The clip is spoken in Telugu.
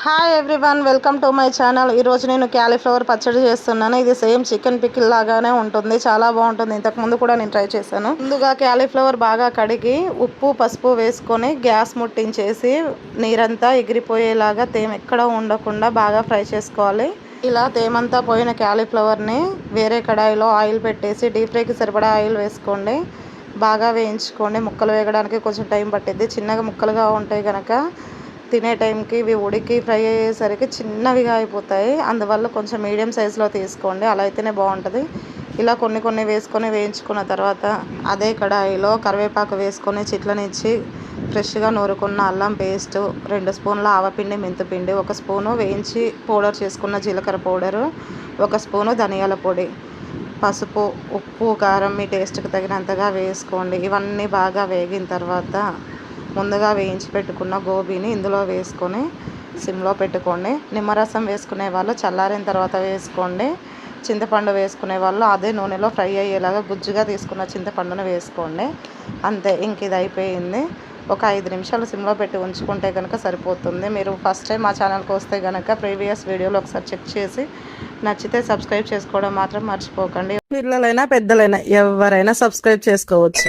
Hi everyone, welcome to my channel. ఈరోజు నేను క్యాలీఫ్లవర్ పచ్చడి చేస్తున్నాను. ఇది సేమ్ చికెన్ పికిల్ లాగానే ఉంటుంది, చాలా బాగుంటుంది. ఇంతకుముందు కూడా నేను ట్రై చేశాను. ముందుగా క్యాలీఫ్లవర్ బాగా కడిగి ఉప్పు పసుపు వేసుకొని గ్యాస్ ముట్టించేసి నీరంతా ఎగిరిపోయేలాగా తేమ ఎక్కడ ఉండకుండా బాగా ఫ్రై చేసుకోవాలి. ఇలా తేమంతా పోయిన క్యాలీఫ్లవర్ని వేరే కడాయిలో ఆయిల్ పెట్టేసి డీప్ ఫ్రైకి సరిపడా ఆయిల్ వేసుకోండి. బాగా వేయించుకోండి. ముక్కలు వేగడానికి కొంచెం టైం పట్టిద్ది. చిన్నగా ముక్కలుగా ఉంటాయి కనుక తినే టైంకి ఇవి ఉడికి ఫ్రై అయ్యేసరికి చిన్నవిగా అయిపోతాయి. అందువల్ల కొంచెం మీడియం సైజులో తీసుకోండి, అలా అయితేనే బాగుంటుంది. ఇలా కొన్ని కొన్ని వేసుకొని వేయించుకున్న తర్వాత అదే కడాయిలో కరివేపాకు వేసుకొని చిట్లనిచ్చి ఫ్రెష్గా నూరుకున్న అల్లం పేస్టు, 2 స్పూన్ల ఆవపిండి మెంతిపిండి, 1 స్పూను వేయించి పౌడర్ చేసుకున్న జీలకర్ర పౌడరు, 1 స్పూను ధనియాల పొడి, పసుపు, ఉప్పు, కారం మీ టేస్ట్కి తగినంతగా వేసుకోండి. ఇవన్నీ బాగా వేగిన తర్వాత ముందుగా వేయించి పెట్టుకున్న గోబీని ఇందులో వేసుకొని సిమ్లో పెట్టుకోండి. నిమ్మరసం వేసుకునే వాళ్ళు చల్లారిన తర్వాత వేసుకోండి. చింతపండు వేసుకునే వాళ్ళు అదే నూనెలో ఫ్రై అయ్యేలాగా గుజ్జుగా తీసుకున్న చింతపండును వేసుకోండి. అంతే, ఇంక ఇది అయిపోయింది. ఒక 5 నిమిషాలు సిమ్లో పెట్టి ఉంచుకుంటే కనుక సరిపోతుంది. మీరు ఫస్ట్ టైం మా ఛానల్కి వస్తే కనుక ప్రీవియస్ వీడియోలో ఒకసారి చెక్ చేసి నచ్చితే సబ్స్క్రైబ్ చేసుకోవడం మాత్రం మర్చిపోకండి. పిల్లలైనా పెద్దలైనా ఎవరైనా సబ్స్క్రైబ్ చేసుకోవచ్చు.